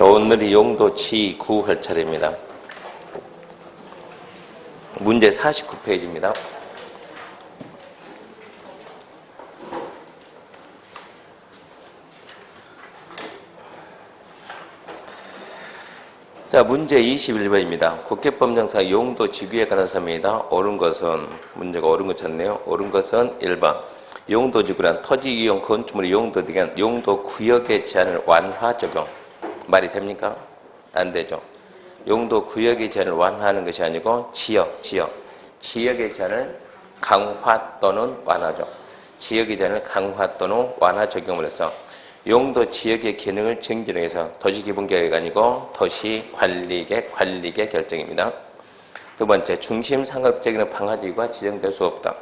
오늘이 용도 지9 할 차례입니다. 문제 49페이지입니다. 자, 문제 21번입니다. 국회법령상 용도 지구에 관한 설명이다. 옳은 것은, 문제가 옳은 것 찾네요. 옳은 것은 1번. 용도 지구란 토지 이용 건축물의 용도 등의 용도 구역의 제한을 완화 적용. 말이 됩니까? 안 되죠. 용도 구역의 제한을 완화하는 것이 아니고 지역의 제한을 강화 또는 완화죠. 지역의 제한을 강화 또는 완화 적용을 해서 용도 지역의 기능을 정진해서 도시기본계획이 아니고 도시관리계 결정입니다. 두 번째, 중심상업지역에는 방화지구가 지정될 수 없다.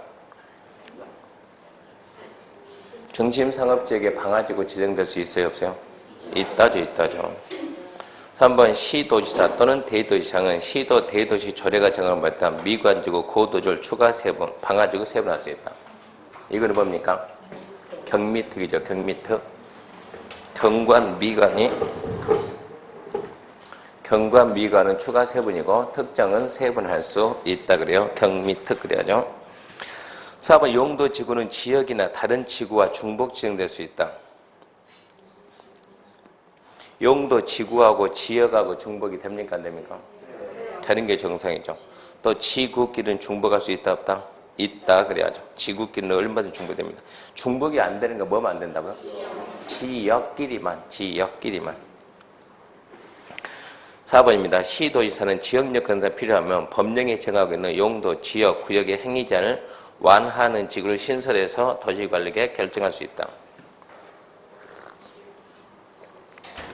중심상업지역에 방화지구 지정될 수 있어요, 없어요? 있다죠. 3번, 시도지사 또는 대도시장은 시도, 대도시 조례가 정하는 바에 따라 미관지구, 고도줄 추가 세분, 방화지구 세분할 수 있다. 이거는 뭡니까? 경미특이죠, 경미특. 경관, 미관은 추가 세분이고 특정은 세분할 수 있다 그래요. 경미특 그래야죠. 4번, 용도 지구는 지역이나 다른 지구와 중복 지정될 수 있다. 용도 지구하고 지역하고 중복이 됩니까? 안 됩니까? 다른 게 정상이죠. 또 지구끼리는 중복할 수 있다 없다? 있다 그래야죠. 지구끼리는 얼마든지 중복됩니다. 중복이 안 되는 거 뭐만 안 된다고요? 지역끼리만. 4번입니다. 시도지사는 지역력 건설이 필요하면 법령에 정하고 있는 용도, 지역, 구역의 행위 제한을 완화하는 지구를 신설해서 도시관리계획 결정할 수 있다.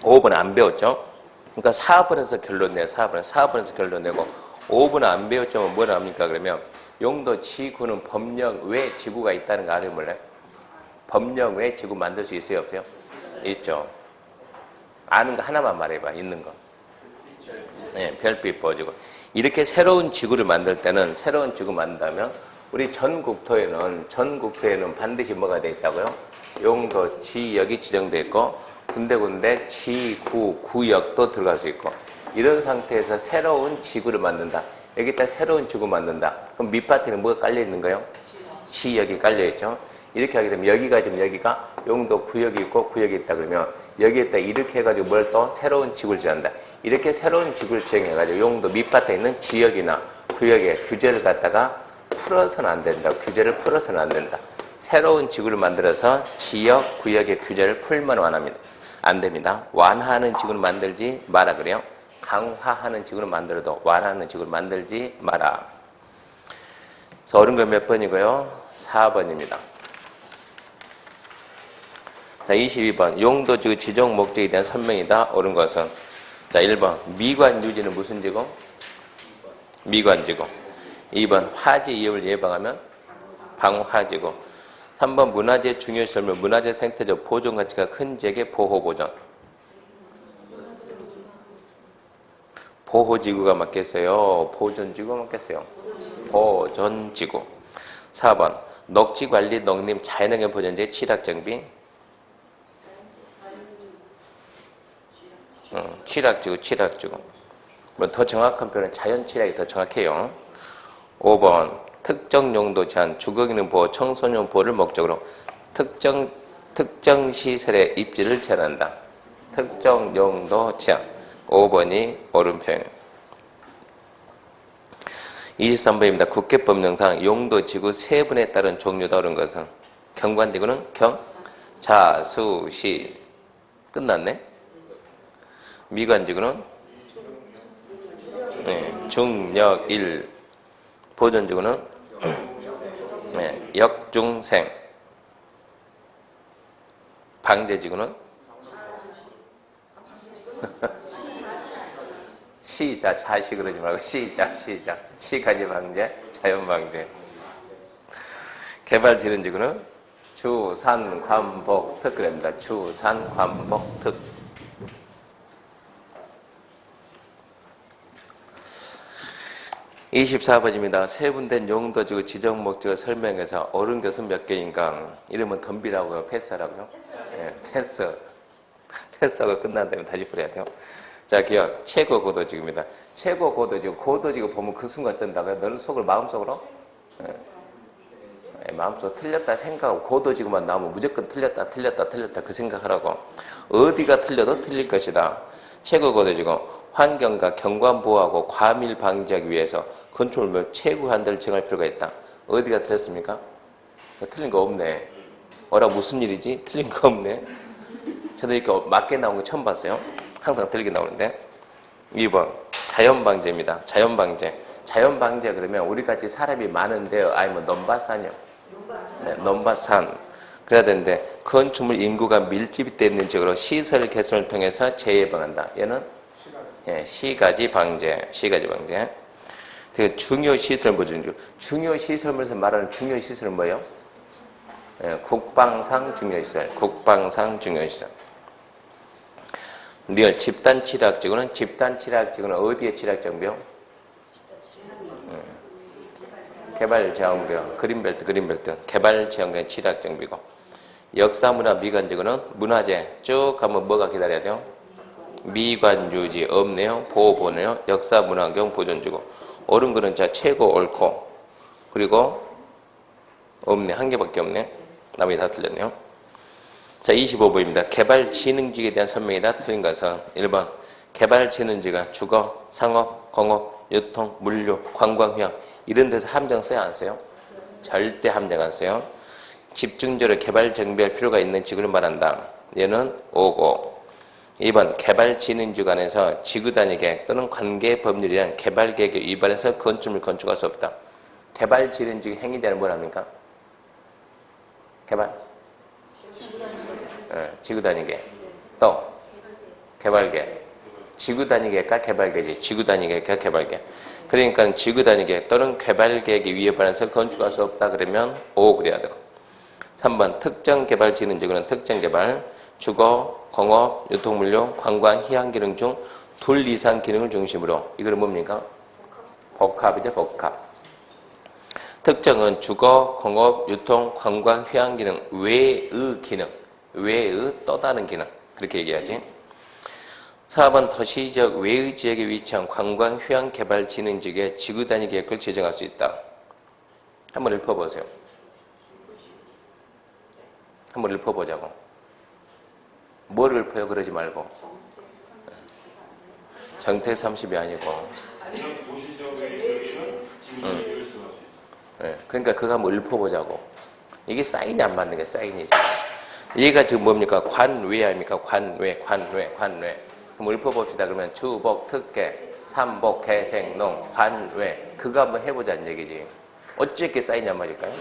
5번 안 배웠죠? 그러니까 4번에서 결론 내요. 4번에서 결론 내고 5번 안 배웠지만 뭘 합니까? 그러면 용도 지구는 법령 외에 지구가 있다는 거 알아요? 몰라요? 법령 외에 지구 만들 수 있어요? 없어요? 있죠. 아는 거 하나만 말해봐. 있는 거. 네, 별빛 보여주고. 이렇게 새로운 지구를 만들 때는 새로운 지구 만든다면 우리 전 국토에는 반드시 뭐가 돼 있다고요? 용도, 지역이 지정돼 있고 군데군데 지구, 구역도 들어갈 수 있고 이런 상태에서 새로운 지구를 만든다. 여기다 새로운 지구 만든다. 그럼 밑바탕에 뭐가 깔려 있는 거예요? 지역이 깔려 있죠. 이렇게 하게 되면 여기가 용도 구역이 있고 구역이 있다 그러면 여기에다 이렇게 해가지고 뭘 또 새로운 지구를 지정한다. 이렇게 새로운 지구를 지정해가지고 용도 밑바탕에 있는 지역이나 구역의 규제를 갖다가 풀어서는 안 된다. 규제를 풀어서는 안 된다. 새로운 지구를 만들어서 지역, 구역의 규제를 풀면 완화합니다. 안 됩니다. 완화하는 지구를 만들지 마라 그래요. 강화하는 지구를 만들어도 완화하는 지구를 만들지 마라. 그래서 옳은 건 몇 번이고요? 4번입니다. 자, 22번. 용도지구 지정 목적에 대한 설명이다. 옳은 것은. 자, 1번. 미관유지는 무슨 지구? 미관지구. 2번. 화재 위험을 예방하면 방화지구. 3번. 문화재 중요시 설명. 문화재 생태적 보존 가치가 큰 지역의 보호보전. 보호지구가 맞겠어요? 보존지구가 맞겠어요? 보존지구. 4번. 녹지관리, 농림, 자연환경 보존제, 취락정비. 취락지구. 더 정확한 표현은 자연취락이 더 정확해요. 5번. 특정 용도 제한, 주거기능 보호, 청소년 보호를 목적으로 특정 시설의 입지를 제한한다. 특정 용도 제한. 5번이 옳은 표현입니다. 23번입니다. 국회법령상 용도 지구 세분에 따른 종류다. 옳은 것은. 경관지구는 경, 자, 수, 시. 끝났네. 미관지구는 중역, 일. 보존지구는 역중생. 방제지구는 시자, 자시 그러지 말고 시자. 시가지 방제, 자연 방제. 개발지원지구는 주산, 관복, 특 그럽니다. 주산, 관복, 특. 24번입니다. 세분된 용도지구 지정 목적을 설명해서 옳은 것은 몇 개인가? 이러면 덤비라고요? 패스하라고요? 네, 패스. 패스하고 끝난 다음에 다시 풀어야 돼요. 자, 기억. 최고 고도지구입니다. 최고 고도지구. 고도지구 보면 그 순간 쩐다고요? 너는 속을 마음속으로? 마음속으로 틀렸다 생각하고 고도지구만 나오면 무조건 틀렸다 그 생각하라고. 어디가 틀려도 틀릴 것이다. 최고 고도지구. 환경과 경관 보호하고 과밀 방지하기 위해서 건축물 최고 한도를 정할 필요가 있다. 어디가 틀렸습니까? 틀린 거 없네. 어라 무슨 일이지? 틀린 거 없네. 저도 이렇게 맞게 나온 거 처음 봤어요. 항상 틀리게 나오는데. 2번 자연방제입니다. 자연방제. 자연방제 그러면 우리같이 사람이 많은데요. 아니면 넘바산이요. 네, 넘바산. 그래야 되는데 건축물 인구가 밀집이 되어 있는 지역으로 시설 개선을 통해서 재예방한다. 얘는 시가지 방제. 시가지 방제. 되게 중요 시설 뭐죠? 중요 시설물에서 말하는 중요 시설은 뭐예요? 국방상 중요시설. 국방상 중요시설. 리얼 집단 취락지구는 어디에 취락정비요? 개발제한구역, 그린벨트, 개발제한구역 취락정비고. 역사문화 미관지구는 문화재 쭉 가면 뭐가 기다려야 돼요? 미관유지 없네요. 보호보네요. 역사문화경 보존지구. 옳은 거는 자 최고 옳고 그리고 없네. 한 개밖에 없네. 나머지 다 틀렸네요. 자, 25번입니다. 개발진흥지구에 대한 설명이다. 틀린 것은 1번 개발진흥지구가 주거, 상업, 공업, 유통, 물류, 관광, 휴양 이런 데서 함정 써야 안 써요? 절대 함정 안 써요. 집중적으로 개발 정비할 필요가 있는 지구를 말한다. 얘는 5고 2번 개발진흥지구 안에서 지구단위계획 또는 관계법률에 대한 개발계획에 위반해서 건축물 건축할 수 없다. 개발진흥지구 행위자는 뭘 합니까? 개발? 지구단위계획. 또 개발계획. 지구단위계획과 개발계획이지. 지구단위계획과 개발계획. 그러니까 지구단위계획 또는 개발계획에 위반해서 건축할 수 없다 그러면 5 그래야 되고. 3번 특정 개발진흥지구는 특정 개발, 주거, 공업, 유통물류, 관광, 휴양기능 중 둘 이상 기능을 중심으로. 이거는 뭡니까? 복합이죠. 복합. 특정은 주거, 공업, 유통, 관광, 휴양기능 외의 기능. 외의 또 다른 기능. 그렇게 얘기하지. 4번 도시지역 외의 지역에 위치한 관광, 휴양, 개발, 진흥지구의 지구단위 계획을 제정할 수 있다. 한번 읊어보세요. 한번 읊어보자고. 뭘 읊어요? 그러지 말고. 정택 30이 아니고. 그러니까 그거 한번 읊어보자고. 이게 사인이 안 맞는 게 사인이지. 얘가 지금 뭡니까? 관외 아닙니까? 관외. 한번 읊어봅시다. 그러면 주복, 특계, 삼복, 개생, 농, 관외. 그거 한번 해보자는 얘기지. 어찌 이렇게 사인이 안 맞을까요?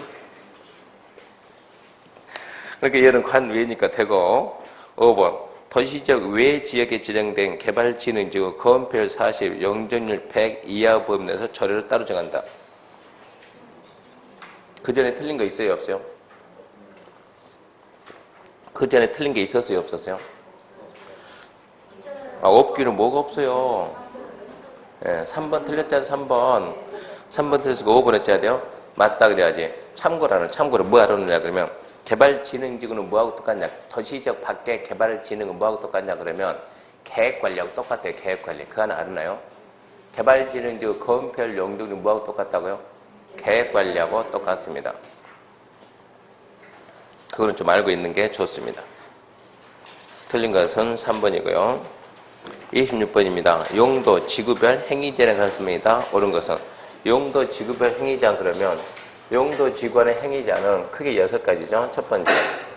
그러니까 얘는 관외니까 되고. 5번 도시적 외 지역에 지정된 개발진흥지구 건폐율 40, 용적률 100 이하 범위 내에서 조례를 따로 정한다. 그 전에 틀린 거 있어요? 없어요? 그 전에 틀린 게 있었어요? 없었어요? 없기는 뭐가 없어요. 3번 틀렸잖아. 3번 틀렸으니까 5번 했어야 돼요. 맞다 그래야지. 참고로 뭐 하느냐 그러면 개발진흥지구는 뭐하고 똑같냐? 도시적 밖에 개발진흥은 뭐하고 똑같냐 그러면 계획관리하고 똑같아요. 계획관리. 그거 하나 알았나요? 개발진흥지구 건폐율 용적률 뭐하고 똑같다고요? 계획관리하고 똑같습니다. 그거는 좀 알고 있는 게 좋습니다. 틀린 것은 3번이고요. 26번입니다. 용도 지구별 행위제에 관한 설명이다. 옳은 것은 용도 지구별 행위자 그러면 용도 지구안의 행위자는 크게 6가지죠. 첫 번째,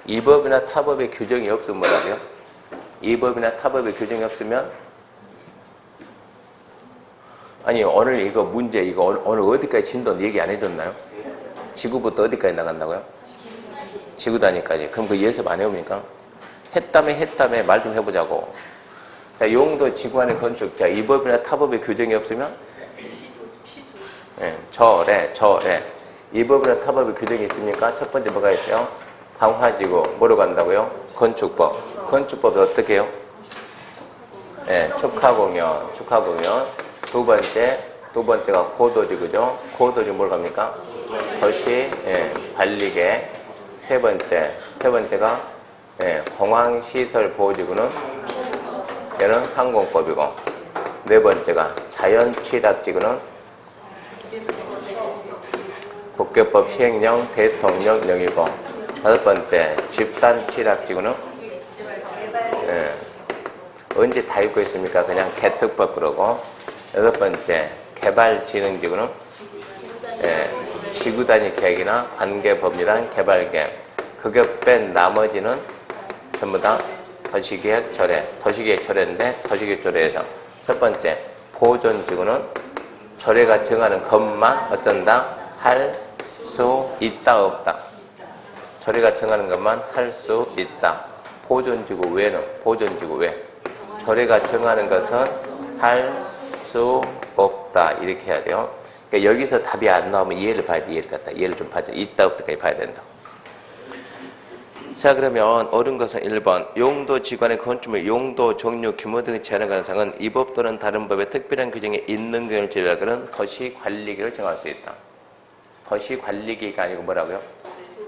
이 법이나 타법의 규정이 없으면 뭐라고요? 이 법이나 타법의 규정이 없으면 아니 오늘 이거 문제 이거 오늘 어디까지 진도 얘기 안 해줬나요? 지구부터 어디까지 나간다고요? 지구 단위까지. 그럼 그 예습 안 해옵니까? 했다며 말 좀 해보자고. 자, 용도 지구안의 건축. 자, 이 법이나 타법의 규정이 없으면 절에 이 법이나 타법의 규정이 있습니까? 첫 번째 뭐가 있어요? 방화지구. 뭐로 간다고요? 건축법. 건축법이 어떻게 해요? 축하공연. 두 번째가 고도지구죠. 고도지구 뭘 갑니까? 도시 관리계. 세 번째가 공항시설 보호지구는 얘는 항공법이고, 네 번째가 자연취락지구는 국교법 시행령 대통령령이고, 다섯 번째 집단취락지구는 언제 다 읽고 있습니까? 그냥 개특법 그러고, 여섯 번째 개발진흥지구는 지구단위 계획이나 관계법률안 개발계획, 그거 뺀 나머지는 전부 다 도시계획 조례, 도시계획 조례인데 도시계획 조례에서 첫 번째 보존지구는 조례가 정하는 것만 어쩐다? 할 수 있다 없다. 조례가 정하는 것만 할 수 있다. 보존지구 외는 보존지구 외 조례가 정하는 것은 할 수 없다. 이렇게 해야 돼요. 그러니까 여기서 답이 안 나오면 이해를 봐야 돼. 이해를 좀 봐야 돼. 있다 없다까지 봐야 된다. 자, 그러면 옳은 것은 1번 용도 지관의 건축물 용도 종류 규모 등의 제한을 가능성은 이 법 또는 다른 법의 특별한 규정에 있는 경우를 제외하고는 도시관리계를 정할 수 있다. 도시관리계가 아니고 뭐라고요?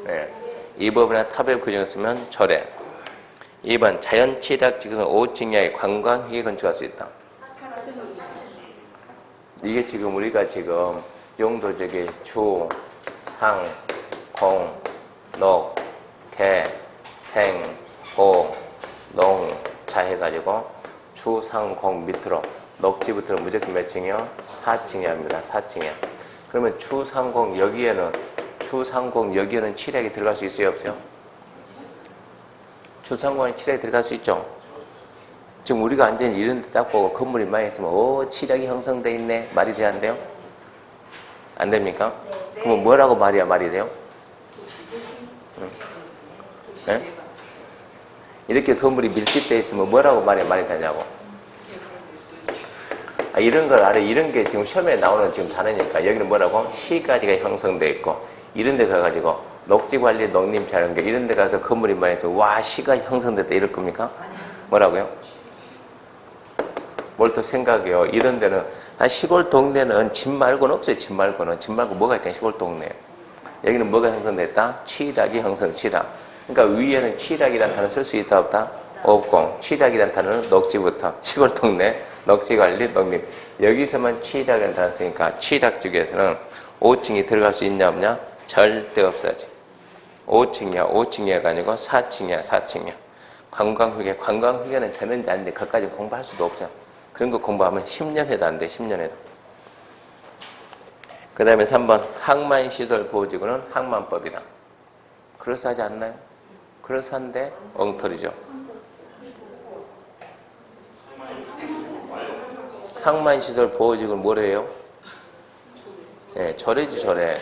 네. 이 법이나 타법 규정을 쓰면 조례. 2번 자연취락지구는 5층 이하의 관광객이 건축할 수 있다. 이게 지금 우리가 지금 용도적인 주, 상, 공, 녹, 개, 생, 보, 농, 자 해가지고 주, 상, 공 밑으로 녹지부터는 무조건 몇 층이요? 4층이 합니다. 4층이야. 그러면 주, 상, 공 여기에는 주, 상, 공 여기에는 칠약이 들어갈 수 있어요? 없어요? 주, 상, 공에 칠약이 들어갈 수 있죠? 지금 우리가 완전히 이런 데 딱 보고 건물이 많이 있으면 칠약이 형성돼 있네. 말이 돼야 안 돼요? 안 됩니까? 네. 그러면 뭐라고 말이 돼요? 네? 이렇게 건물이 밀집되어 있으면 뭐라고 말이 되냐고. 이런 걸 알아. 이런 게 지금 시험에 나오는 지금 단어니까 여기는 뭐라고? 시가지가 형성되어 있고 이런 데 가가지고 녹지관리 농림차 이런 게 이런 데 가서 건물이 많이 있어 와 시가 형성됐다 이럴 겁니까? 뭐라고요? 뭘 또 생각해요. 이런 데는 시골 동네는 집 말고는 없어요. 집 말고 뭐가 있겠냐 시골 동네. 여기는 뭐가 형성됐다? 취락이 취락. 그러니까 위에는 취락이라는 단어 쓸 수 있다 없다? 없고 취락이라는 단어는 녹지부터 시골 동네 녹지관리 농림 여기서만 취락이라는 단어 쓰니까 취락 쪽에서는 5층이 들어갈 수 있냐 없냐? 절대 없어야지. 5층이야 5층이야가 아니고 4층이야. 관광hu계는 되는지 안 돼. 그것까지 공부할 수도 없어요. 그런 거 공부하면 10년 해도 안 돼. 10년 해도. 그 다음에 3번 항만시설보호지구는 항만법이다. 그럴싸하지 않나요? 그럴싸한데 엉터리죠. 항만시설보호지구는 뭐래요? 네, 조례지 조례.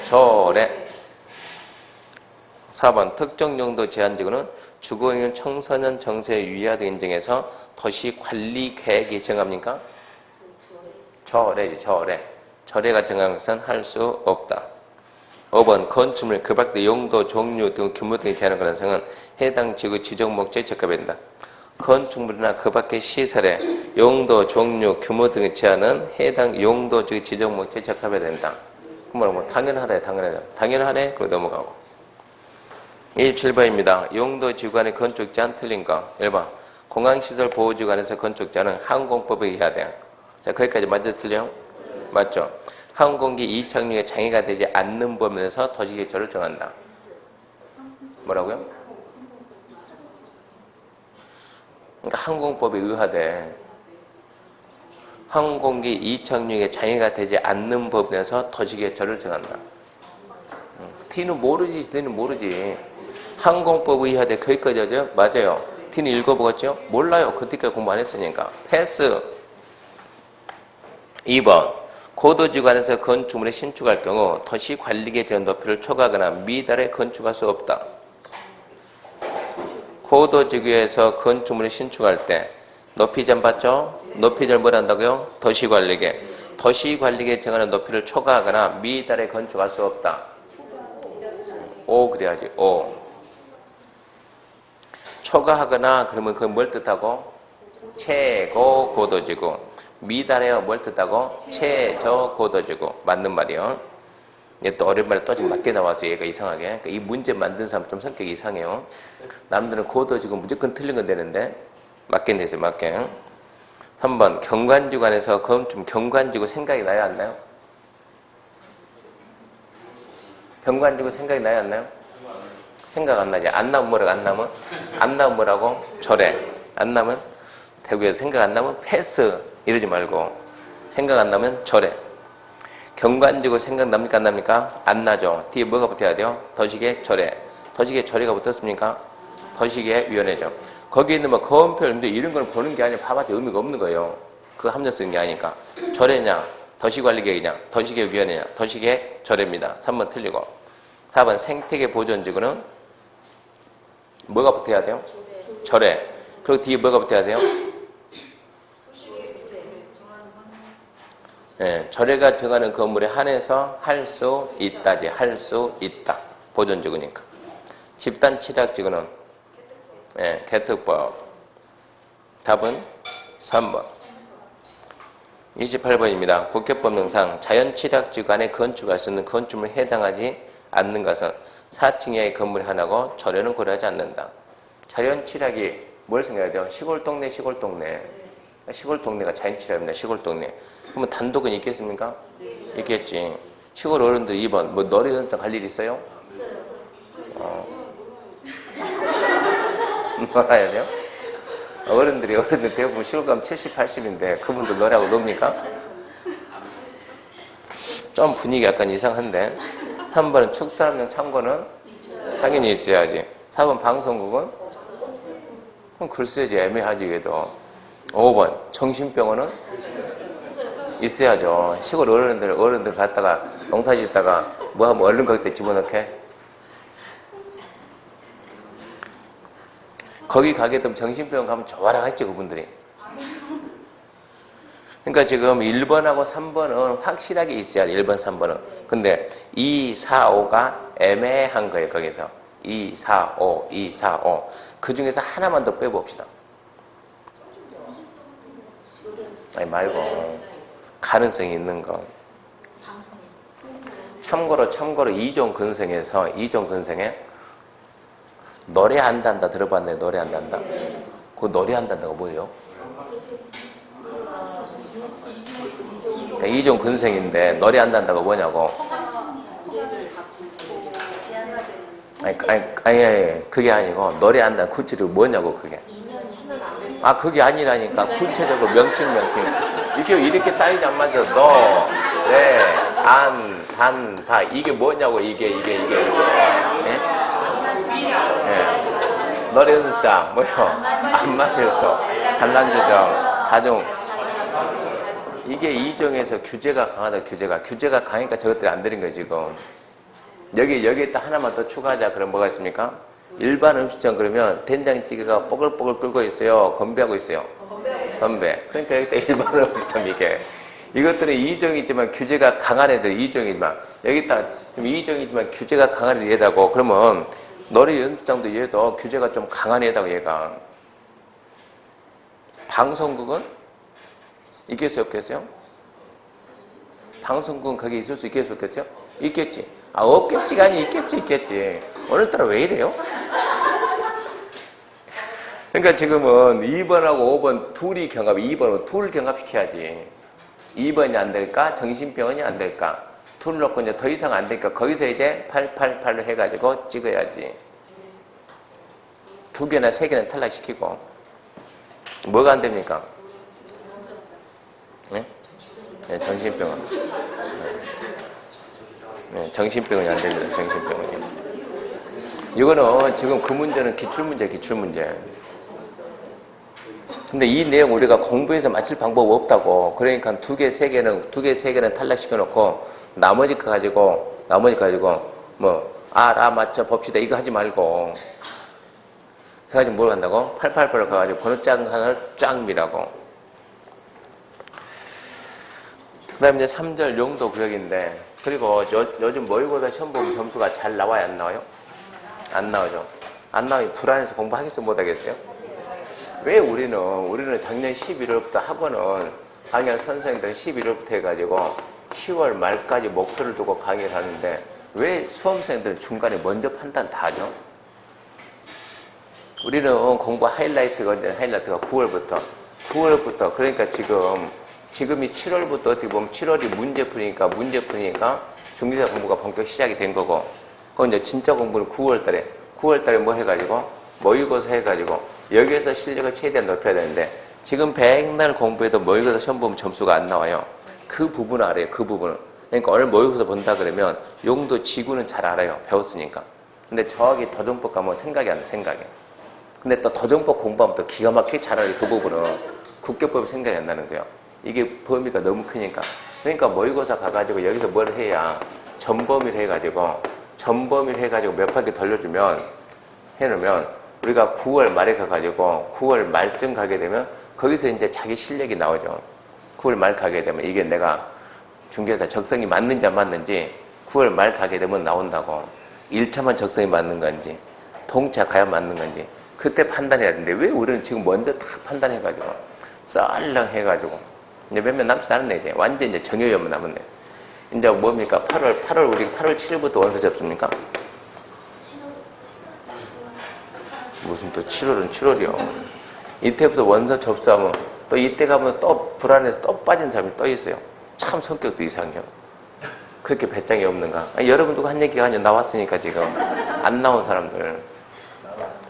4번 특정용도 제한지구는 주거용 청소년 정세 유의화 등 인정해서 도시관리계획이 정합니까? 조례지 조례. 조례가 정하는 것은 할 수 없다. 5번 건축물 그 밖의 용도 종류 등 규모 등의 제한의 가능성은 해당 지구 지정 목적에 적합한다. 건축물이나 그 밖의 시설의 용도 종류 규모 등의 제한은 해당 용도 지정 목적에 적합해야 된다. 그럼 뭐 당연하네. 그럼 넘어가고. 27번입니다. 용도 지구간의 건축 제한 틀린 거. 1번. 공항시설 보호지구간에서 건축 제한은 항공법에 의해야 돼요. 자, 거기까지 맞죠? 틀려요? 맞죠? 항공기 이착륙에 장애가 되지 않는 범위에서 도시계획조를 정한다. 뭐라고요? 그러니까 항공법에 의하되 항공기 이착륙에 장애가 되지 않는 범위에서 도시계획조를 정한다. T는 모르지. 항공법에 의하되 거기까지 하죠? 맞아요. T는 읽어보겠죠? 몰라요. 그때까지 공부 안 했으니까. 패스. 2번. 고도지구안에서 건축물을 신축할 경우 도시관리계획 제한 높이를 초과하거나 미달에 건축할 수 없다. 고도지구에서 건축물을 신축할 때 높이 제한 받죠? 높이 제한을 뭘 한다고요? 도시관리계획. 도시관리계획 정하는 높이를 초과하거나 미달에 건축할 수 없다. 오 그래야지. 오. 초과하거나 그러면 그건 뭘 뜻하고? 최고 고도지구. 미달에요. 뭘 뜻하고? 최저고도지구. 맞는 말이요. 얘 또 어려운 말이 또 지금 맞게 나와서 얘가 이상하게. 그러니까 이 문제 만든 사람 좀 성격이 이상해요. 남들은 고도지구 무조건 틀린 건 되는데 맞게 내세요. 맞게. 3번 경관지구 안에서 건축 경관지구 생각이 나요 안 나요? 경관지구 생각이 나요 안 나요? 생각 안 나지. 안 나면 뭐라고 안 나면? 안 나면 뭐라고? 절에. 안 나면? 대구에서 생각 안 나면 패스 이러지 말고 생각 안 나면 절에. 경관지구 생각납니까 안 납니까? 안 나죠. 뒤에 뭐가 붙어야 돼요? 더시계 절에. 더시계 절에가 붙었습니까? 더시계 위원회죠. 거기에 있는 뭐 거원표인데 이런 걸 보는 게 아니라 봐봤자 의미가 없는 거예요. 그 함정 쓰는 게 아니니까. 절에냐, 더시관리계획이냐, 더시계위원회냐, 더시계 절에입니다. 3번 틀리고. 4번 생태계 보존지구는 뭐가 붙어야 돼요? 절에. 그리고 뒤에 뭐가 붙어야 돼요? 네, 절에가 정하는 건물에 한해서 할 수 있다지. 할 수 있다. 보존지구니까. 집단 취약지구는 네, 개특법. 답은 3번. 28번입니다. 국회법령상 자연취약지구 안에 건축할 수 있는 건축물에 해당하지 않는 것은 4층 이하의 건물이 하나고 절에는 고려하지 않는다. 자연취약이 뭘 생각해야 돼요? 시골 동네, 시골 동네. 시골 동네가 자연취약입니다. 시골 동네. 그러면 단독은 있겠습니까? 있겠지. 시골 어른들 2번. 뭐 너리던데 갈 일 있어요? 놀아야 돼요? 어른들 대부분 시골 가면 70, 80인데 그분들 노래하고 놉니까? 좀 분위기 약간 이상한데. 3번은 축사람용 창고는 당연히 있어야지. 4번 방송국은? 그럼 글쎄지 애매하지 얘도. 5번 정신병원은? 있어야죠. 시골 어른들 갔다가 농사 짓다가 뭐 하면 얼른 거기다 집어넣게? 거기 가게 되면 정신병원 가면 좋아라 했죠, 그분들이. 그러니까 지금 1번하고 3번은 확실하게 있어야 돼, 1번, 3번은. 근데 2, 4, 5가 애매한 거예요, 거기서. 2, 4, 5, 2, 4, 5. 그 중에서 하나만 더 빼봅시다. 아니, 말고. 가능성이 있는 거. 참고로 이종 근성에 노래한단다 들어봤네. 노래한단다. 그 노래한단다가 뭐예요? 그러니까 이종 근성인데 노래한단다가 뭐냐고. 아니 그게 아니고 노래한다 구체적으로 뭐냐고 그게. 아 그게 아니라니까. 구체적으로 명칭. 이게 이렇게 사이즈 안 맞아. 너, 네, 안, 단, 다. 이게 뭐냐고, 이게. 예? 예. 노래 연습자, 뭐요? 안 맞았어. 단란조정, 다중. 이게 이종에서 규제가 강하다, 규제가 강하니까 저것들이 안 되는 거예요, 지금. 여기에 딱 하나만 더 추가하자. 그럼 뭐가 있습니까? 일반 음식점 그러면 된장찌개가 뽀글뽀글 끓고 있어요. 건배하고 있어요. 건배. 그러니까 여기다 일반 음식점 이게. 이것들은 2종이지만 규제가 강한 애들 2종이지만 여기다 좀 2종이지만 규제가 강한 애들 얘다고. 그러면 노래 연습장도 얘도 규제가 좀 강한 애다고 얘가. 방송국은 있겠어요 없겠어요? 방송국은 거기 있을 수 있겠어요 없겠어요? 있겠지. 아 없겠지가 아니 있겠지. 오늘따라 왜 이래요? 그러니까 지금은 2번하고 5번 둘이 경합, 2번은 둘 경합시켜야지. 2번이 안 될까? 정신병원이 안 될까? 둘 놓고 이제 더 이상 안 되니까 거기서 이제 888로 해가지고 찍어야지. 2개나 3개는 탈락시키고. 뭐가 안 됩니까? 네? 네, 정신병원. 네, 정신병원이 안 됩니다. 정신병원이. 이거는 지금 그 문제는 기출문제. 근데 이 내용 우리가 공부해서 맞힐 방법 없다고. 그러니까 2개, 3개는 탈락시켜 놓고 나머지 거 가지고 뭐 맞춰 봅시다. 이거 하지 말고. 해가지고 뭘 한다고? 888을 가가지고 번호 짝 하나를 쫙 미라고. 그 다음에 이제 3절 용도 구역인데, 그리고 요즘 모의고사 시험 보면 점수가 잘 나와요? 안 나와요? 안 나오죠. 안 나오면 불안해서 공부하겠어요? 못하겠어요? 왜 우리는 작년 11월부터 학원은 강의할 선생님들은 11월부터 해가지고 10월 말까지 목표를 두고 강의를 하는데 왜 수험생들은 중간에 먼저 판단 다 하죠? 우리는 공부 하이라이트가 9월부터 9월부터 그러니까 지금이 7월부터 어떻게 보면 7월이 문제 풀이니까 중기사 공부가 본격 시작이 된 거고 그건 이제 진짜 공부는 9월달에 뭐 해가지고 모의고사 해가지고 여기에서 실력을 최대한 높여야 되는데 지금 백날 공부해도 모의고사 시험 보면 점수가 안 나와요. 그 부분을 알아요. 그 부분은. 그러니까 오늘 모의고사 본다 그러면 용도 지구는 잘 알아요. 배웠으니까. 근데 저기 더정법 가면 생각이 안 나. 생각이. 근데 또 더정법 공부하면 또 기가 막히게 잘 알아요. 그 부분은. 국교법이 생각이 안 나는 거예요. 이게 범위가 너무 크니까. 그러니까 모의고사 가가지고 여기서 뭘 해야 전범위를 해가지고 몇 바퀴 돌려주면 해놓으면 우리가 9월 말에 가가지고 9월 말쯤 가게 되면 거기서 이제 자기 실력이 나오죠. 9월 말 가게 되면 이게 내가 중개사 적성이 맞는지 안 맞는지 9월 말 가게 되면 나온다고. 1차만 적성이 맞는 건지 동차 과연 맞는 건지 그때 판단해야 되는데 왜 우리는 지금 먼저 다 판단해가지고 썰렁 해가지고 이제 몇몇 남지 않았네. 이제 완전 이제 정효연만 남았네. 이제 뭡니까? 8월 우리 8월 7일부터 원서 접습니까? 무슨 또 7월은 7월이요. 이때부터 원서 접수하면 또 이때 가면 또 불안해서 또 빠진 사람이 또 있어요. 참 성격도 이상해요. 그렇게 배짱이 없는가? 아니, 여러분도 한 얘기가 아니라 나왔으니까 지금 안 나온 사람들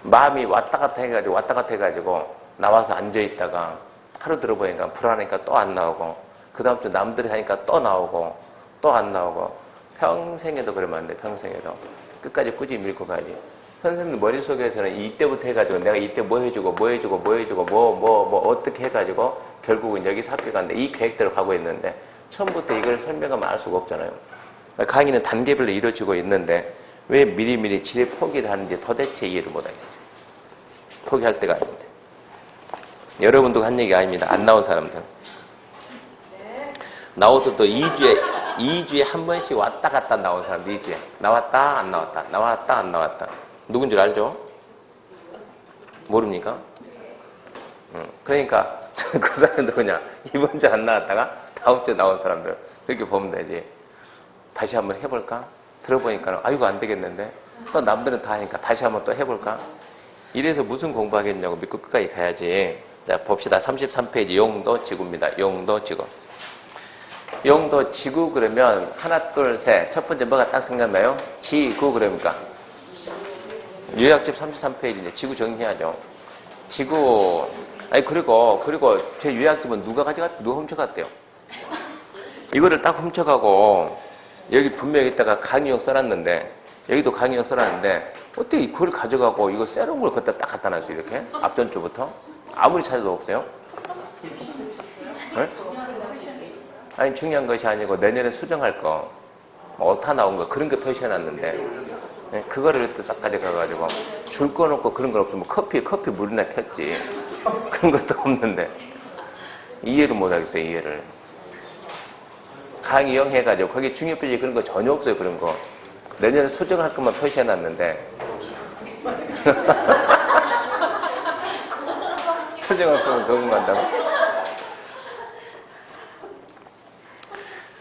마음이 왔다 갔다 해가지고 나와서 앉아있다가 하루 들어보니까 불안하니까 또 안 나오고 그 다음 주 남들이 하니까 또 나오고 또 안 나오고 평생에도 그러면 안 돼. 평생에도 끝까지 꾸준히 밀고 가야지. 선생님 머릿속에서는 이때부터 해가지고 내가 이때 뭐 해주고 어떻게 해가지고 결국은 여기서 학교 가는데 이 계획대로 가고 있는데 처음부터 이걸 설명하면 알 수가 없잖아요. 강의는 단계별로 이루어지고 있는데 왜 미리미리 지레 포기를 하는지 도대체 이해를 못하겠어요. 포기할 때가 아닌데. 여러분도 한 얘기 아닙니다. 안 나온 사람들. 나오도 또 2주에 한 번씩 왔다 갔다 나온 사람들 2주에. 나왔다 안 나왔다. 나왔다 안 나왔다. 누군 줄 알죠? 모릅니까? 그러니까 그 사람도 그냥 이번 주 안 나왔다가 다음 주 나온 사람들 그렇게 보면 되지. 다시 한번 해볼까? 들어보니까 아이고 안 되겠는데 또 남들은 다 하니까 다시 한번 또 해볼까? 이래서 무슨 공부하겠냐고 믿고 끝까지 가야지. 자 봅시다. 33페이지 용도 지구입니다. 용도 지구. 용도 지구 그러면 하나 둘 셋 첫 번째 뭐가 딱 생각나요? 지구 그러니까 요약집 33페이지 이제 지구 정리하죠. 지구 아니 그리고 제 요약집은 누가 훔쳐갔대요? 이거를 딱 훔쳐가고 여기 분명히 있다가 강의용 써놨는데 여기도 강의용 써놨는데 어떻게 그걸 가져가고 이거 새로운 걸 갖다 딱 갖다 놨어요 이렇게 앞전주부터 아무리 찾아도 없어요. 네? 아니 중요한 것이 아니고 내년에 수정할 거 오타 나온 거 그런 거 표시해놨는데 네? 그거를 또 싹 가져가가지고 줄 거 놓고 그런 건 없으면 커피 물이나 켰지 그런 것도 없는데 이해를 못하겠어요. 이해를 강의용 해가지고 거기 중요 표시 그런 거 전혀 없어요. 그런 거 내년에 수정할 것만 표시해놨는데 수정할 거면 그건 간다고?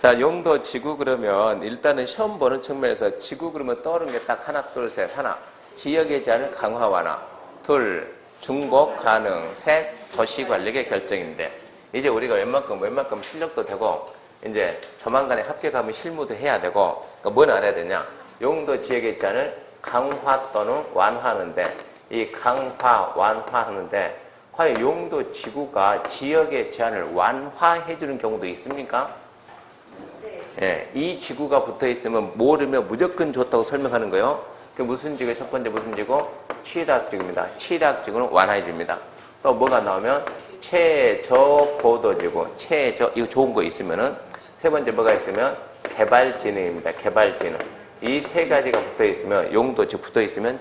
자, 용도 지구 그러면 일단은 시험 보는 측면에서 지구 그러면 떠오르는 게 딱 하나, 둘, 셋. 하나, 지역의 제한을 강화 완화. 둘, 중복 가능. 셋, 도시 관리의 결정인데 이제 우리가 웬만큼 실력도 되고 이제 조만간에 합격하면 실무도 해야 되고 그러니까 뭘 알아야 되냐? 용도 지역의 제한을 강화 또는 완화하는데 이 강화, 완화하는데 과연 용도 지구가 지역의 제한을 완화해주는 경우도 있습니까? 예, 이 지구가 붙어있으면 모르면 무조건 좋다고 설명하는 거예요. 그 무슨 지구? 첫 번째 무슨 지구? 취락지구입니다. 취락지구는 완화해줍니다. 또 뭐가 나오면 최저고도지구, 이거 좋은 거 있으면은 세 번째 뭐가 있으면 개발진흥입니다. 개발진흥. 이 세 가지가 붙어있으면 용도지 붙어있으면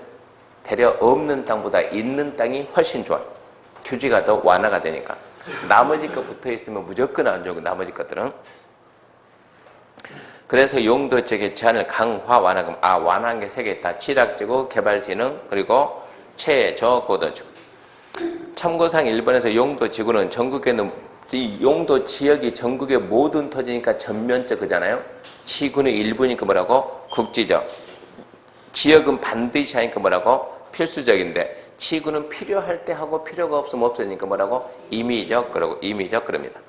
대려 없는 땅보다 있는 땅이 훨씬 좋아요. 규제가 더 완화가 되니까. 나머지 거 붙어있으면 무조건 안 좋고 나머지 것들은 그래서 용도 지역의 제한을 강화, 완화. 완화한 게 세 개 있다. 취락지구, 개발진흥, 그리고 최저고도지구. 참고상 1번에서 용도 지구는 전국에는 이 용도 지역이 전국의 모든 토지니까 전면적 그잖아요. 지구는 일부니까 뭐라고? 국지적. 지역은 반드시 하니까 뭐라고? 필수적인데 지구는 필요할 때 하고 필요가 없으면 없으니까 뭐라고? 임의적 그러고 임의적 그럽니다.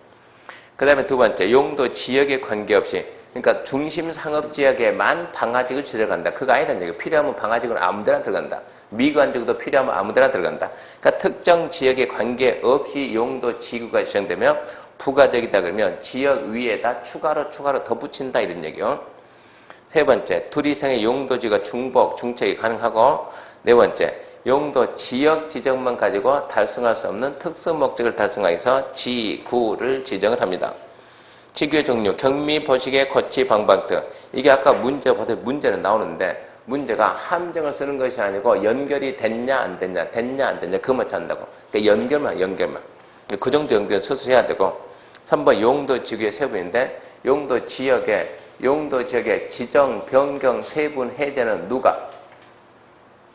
그 다음에 두 번째 용도 지역에 관계없이 그러니까 중심 상업지역에만 방화직을 들어간다. 그거 아니라는 얘기예요. 필요하면 방화직은 아무데나 들어간다. 미관직도 필요하면 아무데나 들어간다. 그러니까 특정 지역에 관계없이 용도 지구가 지정되면 부가적이다 그러면 지역 위에다 추가로 더 붙인다 이런 얘기요. 세 번째, 둘 이상의 용도지가 중복, 중책이 가능하고 네 번째, 용도 지역 지정만 가지고 달성할 수 없는 특수 목적을 달성하기 위해서 지구를 지정을 합니다. 지구의 종류, 경미, 보시개, 거치, 방방 등 이게 아까 문제 봐도 문제는 나오는데 문제가 함정을 쓰는 것이 아니고 연결이 됐냐 안 됐냐 그것만 찾는다고. 그러니까 연결만. 그 정도 연결은 스스로 해야 되고 3번 용도 지구의 세분인데 용도 지역의 지정, 변경, 세분, 해제는 누가?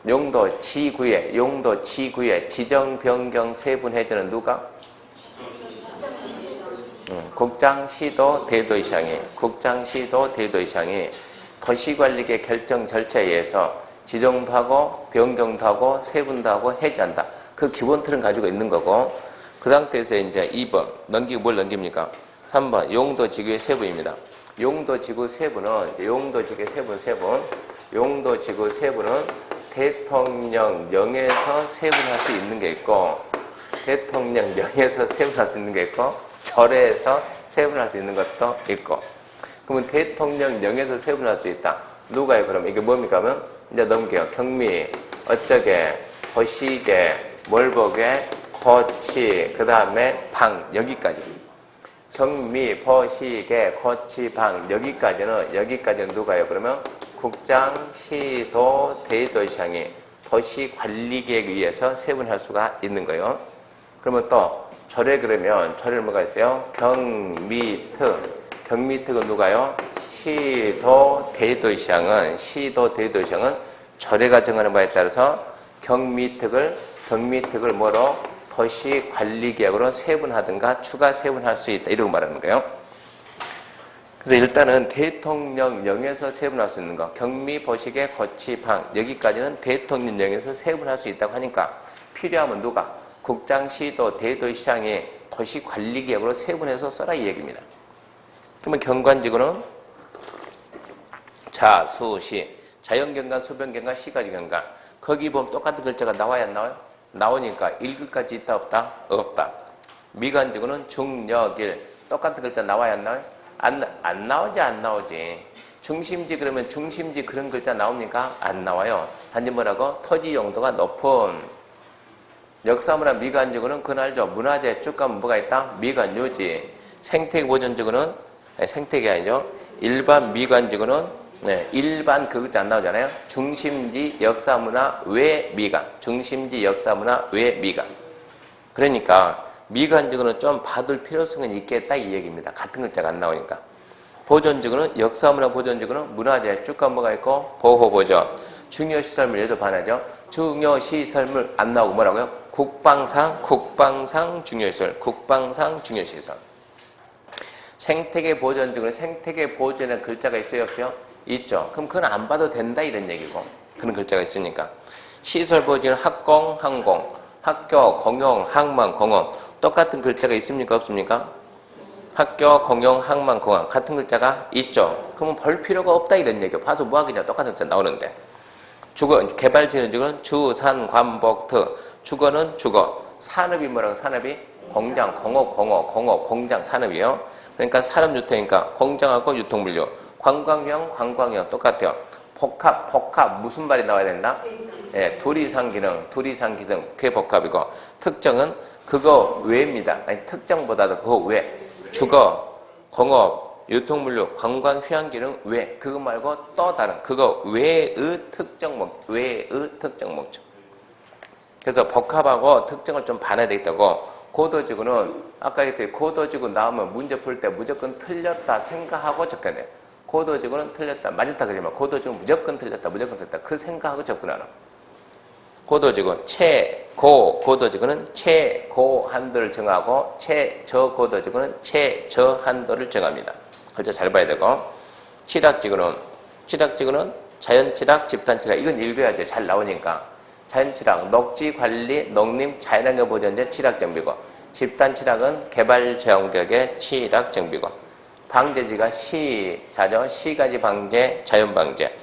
용도 지구의 지정, 변경, 세분, 해제는 누가? 국장, 시도, 대도시장이 도시관리계 결정 절차에 의해서 지정도 하고 변경도 하고 세분도 하고 해제한다. 그 기본 틀은 가지고 있는 거고 그 상태에서 이제 2번 넘기고 뭘 넘깁니까? 3번 용도 지구의 세분입니다. 용도 지구 세분은 대통령령에서 세분할 수 있는 게 있고 절에서 세분할 수 있는 것도 있고 그러면 대통령령에서 세분할 수 있다. 누가요? 그럼 이게 뭡니까? 하면 이제 넘겨요. 경미, 어쩌게, 거시게, 멀보게, 거치, 그 다음에 방 여기까지. 경미, 거시게, 거치, 방 여기까지는 누가요? 그러면 국장, 시도, 대도시장이 도시관리계획에 의해서 세분할 수가 있는 거예요. 그러면 또 절에 그러면 절에 뭐가 있어요? 경미특은 누가요? 시도 대도시장은 절에가 정하는 바에 따라서 경미특을 뭐로 도시관리계획으로 세분하든가 추가 세분할 수 있다 이러고 말하는 거예요. 그래서 일단은 대통령령에서 세분할 수 있는 거 경미, 보시개, 거치, 방 여기까지는 대통령령에서 세분할 수 있다고 하니까 필요하면 누가? 국장, 시도, 대도시장이 도시관리계획으로 세분해서 써라 이 얘기입니다. 그러면 경관지구는 자, 수, 시, 자연경관, 수변경관, 시가지경관 거기 보면 똑같은 글자가 나와야 안 나와요? 나오니까 읽을 가지 있다 없다? 없다. 미관지구는 중력일 똑같은 글자 나와야 안 나와요? 안 나오지. 중심지 그러면 중심지 그런 글자 나옵니까? 안 나와요. 단지 뭐라고? 토지 용도가 높은 역사문화 미관지구는 그건 알죠? 문화재 쭉 가면 뭐가 있다? 미관유지. 생태계 보존지구는 생태계 아니죠? 일반 미관지구는 일반 그 글자 안 나오잖아요. 중심지 역사문화 외 미관. 그러니까 미관지구는 좀 봐둘 필요성은 있겠다 이 얘기입니다. 같은 글자가 안 나오니까. 보존지구는 역사문화 보존지구는 문화재 쭉 가면 뭐가 있고 보호보존. 중요시설물 얘도 반하죠. 중요시설물 안 나오고 뭐라고요? 국방상 중요시설. 생태계 보존지구는 생태계 보존이라는 글자가 있어요 없어요? 있죠. 그럼 그건 안 봐도 된다 이런 얘기고 그런 글자가 있으니까. 시설 보존은 학공, 항공, 학교, 공용, 항만, 공원 똑같은 글자가 있습니까 없습니까? 학교, 공용, 항만, 공원 같은 글자가 있죠. 그러면 볼 필요가 없다 이런 얘기예요. 봐도 뭐하겠냐 똑같은 글자 나오는데. 주거, 개발지능직은 주, 산, 관, 복, 트. 주거는 주거. 산업이 뭐라고? 산업이 공장, 공장, 산업이요. 그러니까 산업유통이니까 공장하고 유통물류. 관광형 똑같아요. 복합 무슨 말이 나와야 된다? 둘 이상 기능, 그게 복합이고 특정은 그거 외입니다. 아니 특정보다도 그거 외. 주거, 공업, 유통물류, 관광, 휴양기능 외. 그거 말고 또 다른 그거 외의 특정 목적. 그래서 복합하고 특정을 좀 반해야 되겠다고. 고도지구는 아까 얘기했듯이 고도지구 나오면 문제 풀 때 무조건 틀렸다 생각하고 접근해요. 고도지구는 틀렸다 맞았다 그러면 고도지구는 무조건 틀렸다 그 생각하고 접근하는. 고도지구 고도지구는 최고 한도를 정하고 최저고도지구는 최저한도를 정합니다. 글자 잘 봐야 되고. 취락지구는 자연취락, 집단취락 이건 읽어야죠. 잘 나오니까. 자연취락, 녹지관리, 농림, 자연환경 보존제 취락정비고, 집단취락은 개발제한구역의 취락정비고, 방제지가 시자죠. 시가지 방제, 자연방제.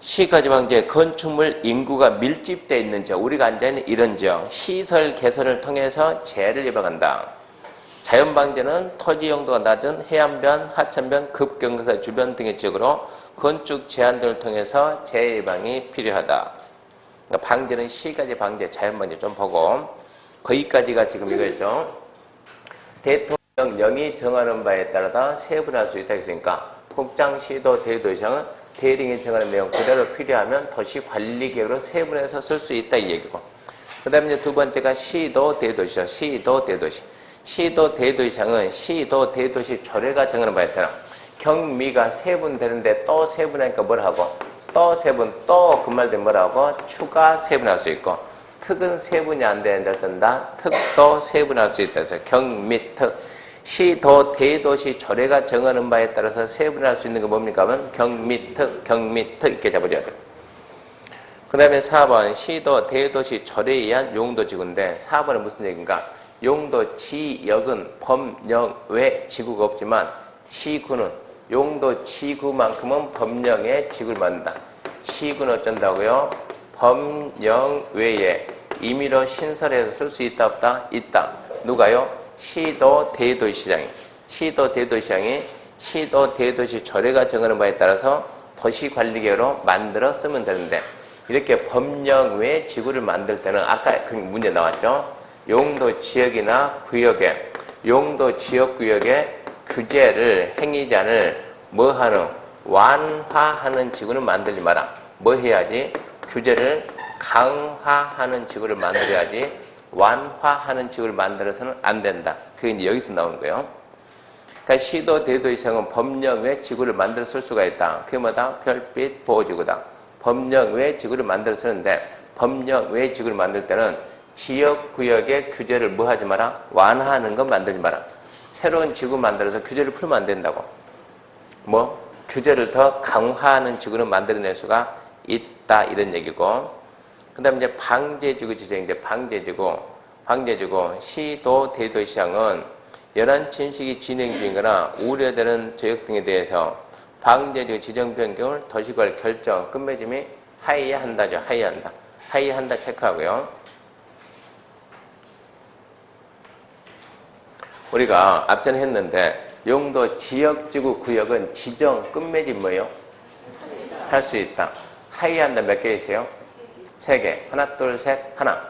시가지 방제, 건축물 인구가 밀집되어 있는 지역, 우리가 앉아있는 이런 지역, 시설 개선을 통해서 재해를 예방한다. 자연방제는 토지 용도가 낮은 해안변, 하천변, 급경사 주변 등의 지역으로 건축 제한 등을 통해서 재해 예방이 필요하다. 그러니까 방제는 시가지 방제, 자연방제 좀 보고, 거기까지가 지금 이거였죠. 대통령령이 정하는 바에 따라 세분할 수 있다 했으니까 복장시도 대도시장은 대령이 정하는 내용 그대로 필요하면 도시관리계획으로 세분해서 쓸 수 있다 이 얘기고, 그 다음에 이제 두 번째가 시도 대도시죠. 시도 대도시. 시도 대도시장은 시도 대도시 조례가 정하는 바에 따라 경미가 세분되는데 또 세분하니까 뭘 하고, 또 세분, 또 그 말 되면 뭐라고? 추가 세분할 수 있고, 특은 세분이 안 되는데 어쩐다? 특도 세분할 수 있다 해서 경미, 특. 시도 대도시 조례가 정하는 바에 따라서 세분할 수 있는 게 뭡니까? 하면 경미, 특, 경미, 특 이렇게 잡아줘야 돼요. 그 다음에 4번 시도 대도시 조례에 의한 용도지구인데 4번은 무슨 얘기인가? 용도 지역은 법령 외 지구가 없지만 지구는 용도 지구만큼은 법령의 지구를 만든다. 지구는 어쩐다고요? 법령 외에 임의로 신설해서 쓸 수 있다 없다? 있다. 누가요? 시도 대도시장이. 시도 대도시장이 시도 대도시 조례가 정하는 바에 따라서 도시관리계획으로 만들어 쓰면 되는데, 이렇게 법령 외 지구를 만들 때는 아까 그 문제 나왔죠? 용도 지역이나 구역에, 용도 지역 구역의 규제를, 행위자를 뭐하는? 완화하는 지구는 만들지 마라. 뭐 해야지? 규제를 강화하는 지구를 만들어야지 완화하는 지구를 만들어서는 안 된다. 그게 이제 여기서 나오는 거예요. 그러니까 시도 대도시장은 법령 외 지구를 만들어 쓸 수가 있다. 그게 뭐다? 별빛 보호지구다. 법령 외 지구를 만들어 쓰는데, 법령 외 지구를 만들 때는 지역구역의 규제를 뭐 하지 마라? 완화하는 건 만들지 마라. 새로운 지구 만들어서 규제를 풀면 안 된다고. 뭐? 규제를 더 강화하는 지구를 만들어낼 수가 있다. 이런 얘기고. 그 다음에 이제 방제지구 지정인데, 방제지구, 시도 대도시장은 연안 침식이 진행 중이거나 우려되는 지역 등에 대해서 방제지구 지정 변경을 도시관리 결정, 끝맺음이 하의한다죠. 하의한다 체크하고요. 우리가 앞전에 했는데 용도 지역지구 구역은 지정 끝맺음 뭐예요? 할 수 있다. 하의한다 몇 개 있어요? 3개. 하나, 둘, 셋, 하나.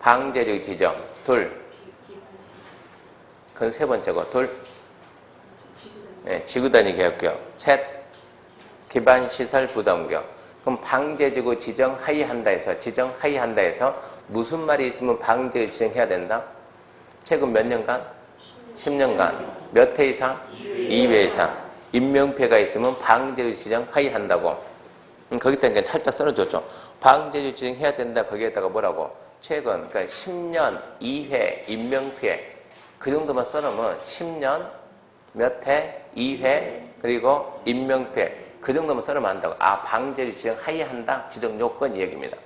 방제적 지정, 둘. 그건 세 번째고, 둘. 네, 지구단위 계획구역. 셋. 기반시설 부담구역. 그럼 방제지구 지정 하의한다 해서 무슨 말이 있으면 방제지구 지정해야 된다? 최근 몇 년간? 10년간. 몇 회 이상? 2회 이상. 인명피해가 있으면 방제지구 지정 하의한다고. 거기다 이제 살짝 써놓죠. 방제지구 지정해야 된다. 거기에다가 뭐라고? 최근, 그러니까 10년 2회 인명피해. 그 정도만 써놓으면 10년 몇 회, 2회, 그리고 인명피해. 그 정도만 써놓으면 안다고. 아, 방제지구 지정 하의한다. 지정 요건 이 얘기입니다.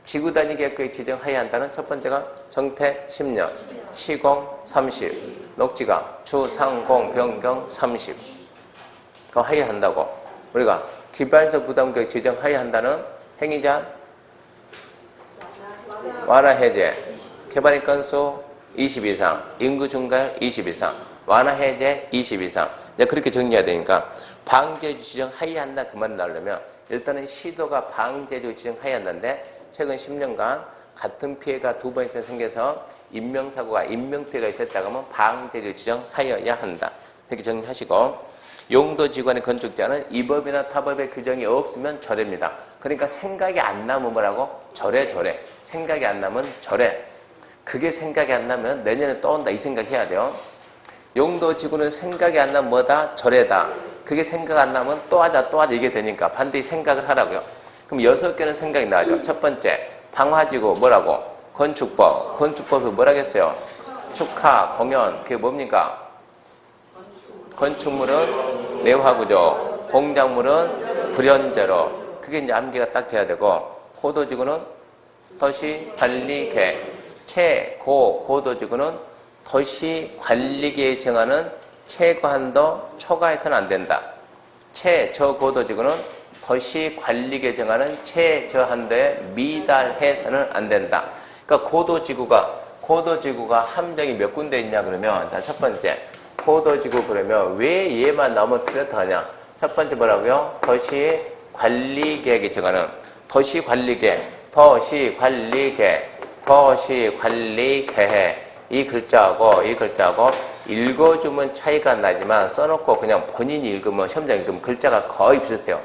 지구단위 계획구역 지정 하의한다는 첫 번째가 정태 10년, 시공 30, 녹지가 주상공 변경 30. 그거 하의한다고. 우리가 기반시설 부담구역 지정 하의한다는 행위자 완화 해제, 개발인 건수 20 이상, 인구 증가율 20 이상, 완화 해제 20 이상. 이제 그렇게 정리해야 되니까 방제지구 지정 하의한다 그 말을 나오려면 일단은 시도가 방제지구 지정 하의한다인데 최근 10년간 같은 피해가 2번 이상 생겨서 인명사고가 인명피해가 있었다고 하면 방제지구 지정 하여야 한다. 이렇게 정리하시고, 용도지구안의 건축자는 이 법이나 타법의 규정이 없으면 절해입니다. 그러니까 생각이 안 나면 뭐라고? 절해. 생각이 안 나면 절해. 그게 생각이 안 나면 내년에 또 온다 이 생각해야 돼요. 용도지구는 생각이 안 나면 뭐다? 절해다. 그게 생각 안 나면 또 하자 이게 되니까 반드시 생각을 하라고요. 그럼 6개는 생각이 나죠. 첫 번째, 방화지구 뭐라고? 건축법. 건축법이 뭐라겠어요? 축하, 공연. 그게 뭡니까? 건축물은 내화구조, 공작물은 불연제로. 그게 이제 암기가 딱 돼야 되고, 포도지구는 도시관리계획. 최고, 고도지구는 도시관리계획이 정하는 최고한도 초과해서는 안 된다. 최저고도지구는 도시관리계획이 정하는 최저한도에 미달해서는 안 된다. 그러니까 고도지구가 함정이 몇 군데 있냐 그러면, 자, 첫 번째 고도지구 그러면 왜 얘만 나오면 뚜렷하냐? 첫 번째 뭐라고요? 도시관리계획이 정하는 도시관리계획 이 글자하고 읽어주면 차이가 나지만 써놓고 그냥 본인이 읽으면 시험장 읽으면 글자가 거의 비슷해요.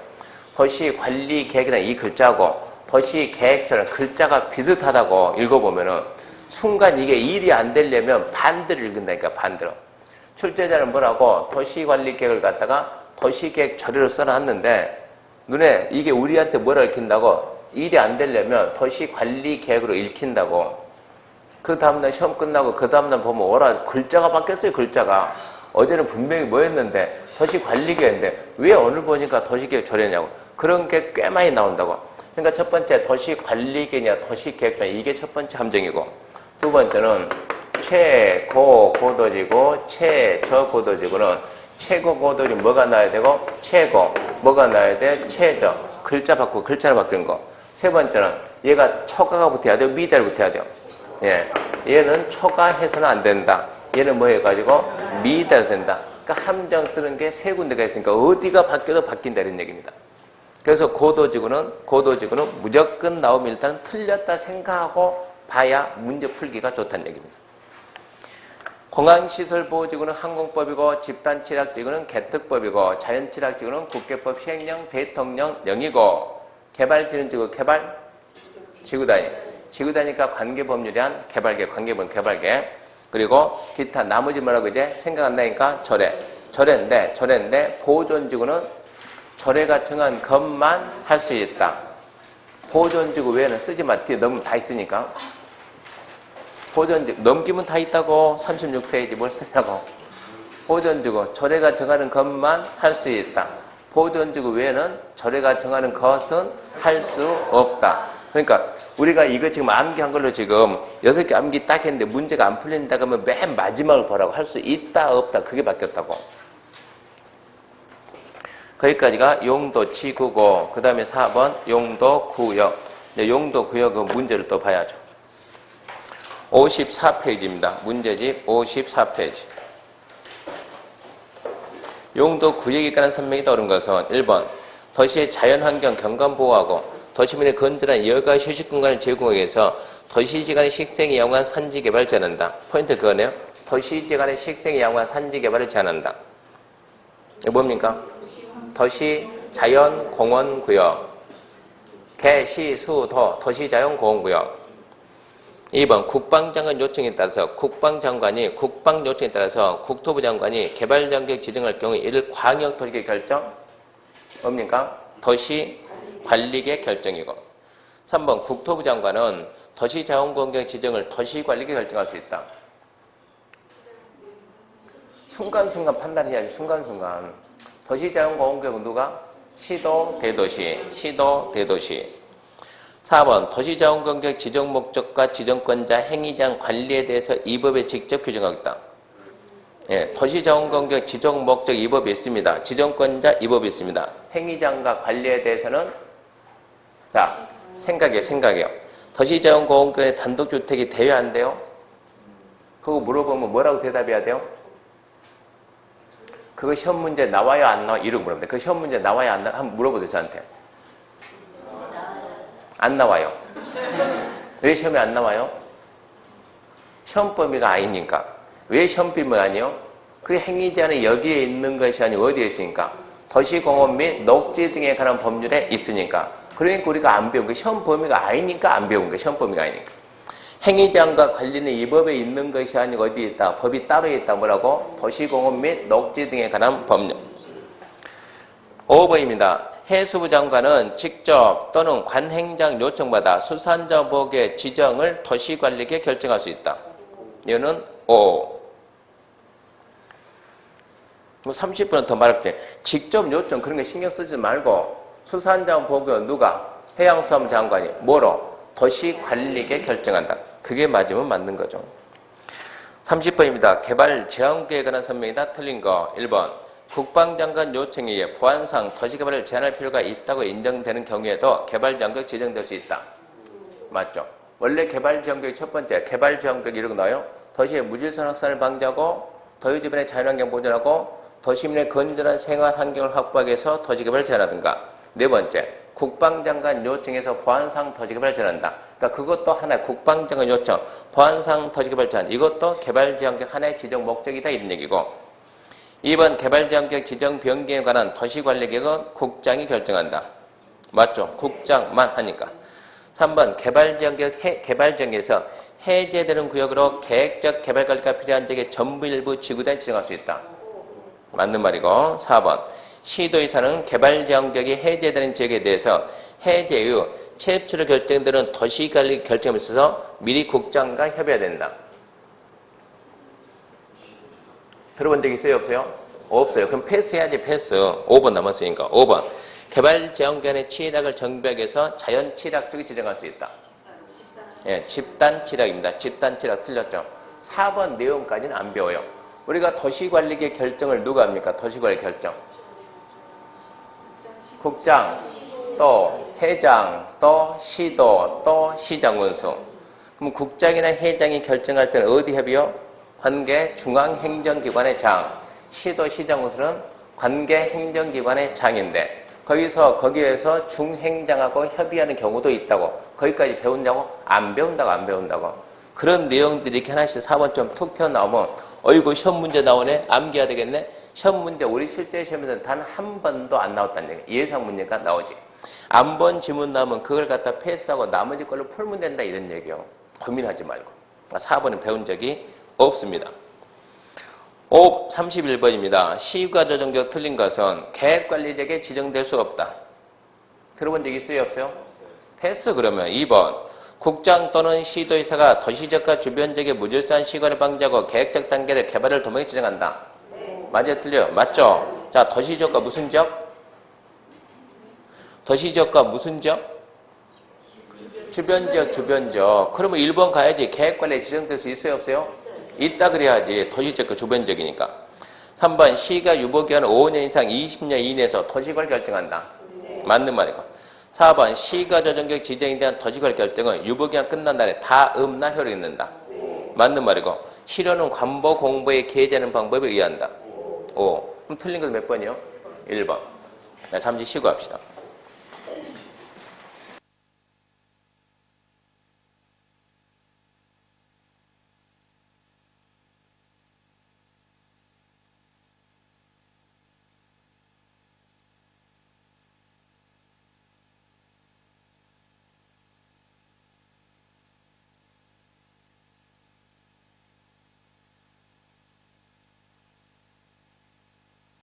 도시관리계획이라는 이 글자하고 도시계획처럼 글자가 비슷하다고 읽어보면은 순간 이게 일이 안 되려면 반대로 읽는다니까, 반대로. 출제자는 뭐라고? 도시관리계획을 갖다가 도시계획 처리로 써놨는데 눈에 이게 우리한테 뭐라 읽힌다고? 일이 안 되려면 도시관리계획으로 읽힌다고. 그 다음날 시험 끝나고 그 다음날 보면 오라 글자가 바뀌었어요. 글자가. 어제는 분명히 뭐였는데 도시관리계획인데 왜 오늘 보니까 도시계획 처리냐고. 그런 게 꽤 많이 나온다고. 그러니까 첫 번째 도시관리계획이냐 도시계획이냐 이게 첫 번째 함정이고, 두 번째는 최고고도지구 최저고도지구는 최고고도지구 뭐가 나야 되고 최고 뭐가 나야 돼? 최저. 글자 바꾸고 글자를 바뀌는 거. 세 번째는 얘가 초과가 붙어야 돼요? 미달 붙어야 돼요? 예. 얘는 초과해서는 안 된다. 얘는 뭐 해가지고 미달해서 된다. 그러니까 함정 쓰는 게 세 군데가 있으니까 어디가 바뀌어도 바뀐다 이런 얘기입니다. 그래서 고도지구는 무조건 나오면 일단 틀렸다 생각하고 봐야 문제 풀기가 좋다는 얘기입니다. 공항시설보호지구는 항공법이고 집단취락지구는 개특법이고 자연취락지구는 국계법 시행령 대통령령이고 개발진흥지구 지구단위가 관계법률이란 개발계, 관계법 개발계. 그리고 기타 나머지 뭐라고 이제 생각 안 나니까 조례인데 보존지구는 조례가 정한 것만 할 수 있다. 보존지구 외에는 쓰지 마. 뒤에 너무 다 있으니까. 보존지구 넘기면 다 있다고. 36페이지 뭘 쓰냐고. 보존지구 조례가 정하는 것만 할 수 있다. 보존지구 외에는 조례가 정하는 것은 할 수 없다. 그러니까 우리가 이거 지금 암기한 걸로 지금 6개 암기 딱 했는데 문제가 안 풀린다 그러면 맨 마지막을 보라고. 할 수 있다 없다 그게 바뀌었다고. 거기까지가 용도지구고, 그 다음에 4번 용도구역. 용도구역은 문제를 또 봐야죠. 54페이지입니다. 문제집 54페이지. 용도구역에 관한 설명이 떠오른 것은 1번 도시의 자연환경 경관보호하고 도시민의 건전한 여가 휴식 공간을 제공하기 위해서 도시지간의 식생이 양호한 산지개발을 제한한다. 포인트 그거네요. 도시지간의 식생이 양호한 산지개발을 제한한다. 이거 뭡니까? 도시 자연공원구역, 개시수도 도시자연공원구역. 2번 국방장관 요청에 따라서 국방 요청에 따라서 국토부 장관이 개발장벽 지정할 경우 이를 광역도시계획 결정 뭡니까? 도시관리계획 결정이고. 3번 국토부 장관은 도시자원공경 지정을 도시관리계획 결정할 수 있다. 순간순간 판단해야지. 순간순간. 도시자원공경은 누가? 시도, 대도시. 4번 도시자원공경 지정목적과 지정권자 행위장 관리에 대해서 이 법에 직접 규정하고 있다. 예, 도시자원공경 지정목적 이 법이 있습니다. 지정권자 이 법이 있습니다. 행위장과 관리에 대해서는 자, 생각이에요. 도시자원공경의 단독주택이 돼야 안 돼요? 그거 물어보면 뭐라고 대답해야 돼요? 그거 시험 문제 나와요 안 나와요? 이러고 물어봅니다. 그 시험 문제 나와요 안 나와요? 한번 물어보세요 저한테. 안 나와요. 왜 시험에 안 나와요? 시험 범위가 아니니까. 왜 시험 범위가 아니에요? 그 행위자는 여기에 있는 것이 아니고 어디에 있으니까? 도시공원 및 녹지 등에 관한 법률에 있으니까. 그러니까 우리가 안 배운 게 시험 범위가 아니니까 안 배운 게 시험 범위가 아니니까. 행위장과 관리는 이 법에 있는 것이 아니고 어디에 있다? 법이 따로 있다. 뭐라고? 도시공원 및 녹지 등에 관한 법률. 5번입니다. 해수부 장관은 직접 또는 관행장 요청받아 수산자복의 지정을 도시관리계획 결정할 수 있다. 이거는 5. 30분은 더 말할게. 직접 요청 그런 거 신경 쓰지 말고 수산자복은 누가? 해양수산부 장관이 뭐로? 도시관리계 결정한다. 그게 맞으면 맞는 거죠. 30번입니다. 개발 제한계획에 관한 설명이다. 틀린 거. 1번. 국방장관 요청에 의해 보안상 도시개발을 제한할 필요가 있다고 인정되는 경우에도 개발지원구역 지정될 수 있다. 맞죠? 원래 개발지원구역 첫 번째, 개발지원구역 이런 거 나와요. 도시의 무질서 확산을 방지하고 도시 주변의 자연환경 보존하고 도시민의 건전한 생활 환경을 확보하기 위해서 도시개발을 제한하든가. 네 번째, 국방장관 요청에서 보안상 도시개발을 제한한다. 그러니까 그것도 하나의 국방장관 요청, 보안상 도시개발 제한, 이것도 개발지원구역 하나의 지정 목적이다 이런 얘기고. 2번 개발지원구역 지정 변경에 관한 도시관리계획은 국장이 결정한다. 맞죠? 국장만 하니까. 3번 개발지원구역에서 해제되는 구역으로 계획적 개발관리가 필요한 지역의 전부 일부 지구단위 지정할 수 있다. 맞는 말이고. 4번 시도의사는 개발지원구역이 해제되는 지역에 대해서 해제 이후 최초로 결정되는 도시관리 결정에 있어서 미리 국장과 협의해야 된다. 들어본 적 있어요? 없어요? 없어요. 그럼 패스해야지, 패스. 5번 남았으니까. 5번. 개발지원구역의 치락을 정비하기 위해서 자연치락 쪽이 지정할 수 있다. 예, 집단치락입니다. 집단치락 틀렸죠? 4번 내용까지는 안 배워요. 우리가 도시관리계 결정을 누가 합니까? 도시관리 결정. 국장, 또 회장, 또 시도, 또 시장군수. 그럼 국장이나 회장이 결정할 때는 어디 협의요? 관계 중앙행정기관의 장. 시도, 시장군수는 관계 행정기관의 장인데 거기에서 중행장하고 협의하는 경우도 있다고. 거기까지 배운다고? 안 배운다고, 안 배운다고. 그런 내용들이 이렇게 하나씩 4번 좀 툭 튀어나오면 어이구 시험 문제 나오네? 암기해야 되겠네? 시험 문제 우리 실제 시험에서는 단 한 번도 안 나왔다는 얘기. 예상 문제가 나오지. 안 본 지문 나오면 그걸 갖다 패스하고 나머지 걸로 풀면 된다 이런 얘기요. 고민하지 말고. 4번은 배운 적이 없습니다. 31번입니다. 시가 조정적 틀린 것은 계획관리지역에 지정될 수 없다. 들어본 적 있어요? 없어요? 패스. 그러면 2번. 국장 또는 시도의사가 도시지역과 주변지역의 무질서한 시설을 방지하고 계획적 단계의 개발을 도모하게 지정한다. 맞아요? 틀려요? 맞죠? 자, 도시지역과 무슨 지역? 도시지역과 무슨 지역? 주변지역, 주변지역. 그러면 1번 가야지. 계획관리에 지정될 수 있어요? 없어요? 있다 그래야지. 도시지역과 주변지역이니까. 3번 시가 유보기간은 5년 이상 20년 이내에서 도시관리 결정한다. 맞는 말이고. 4번 시가 조정구역 지정에 대한 도시관리 결정은 유보기간 끝난 날에 다음 날 효력이 있는다. 맞는 말이고. 실효는 관보 공보에 기재하는 방법에 의한다. 5. 그럼 틀린 건 몇 번이요? 1번. 자, 잠시 쉬고 합시다.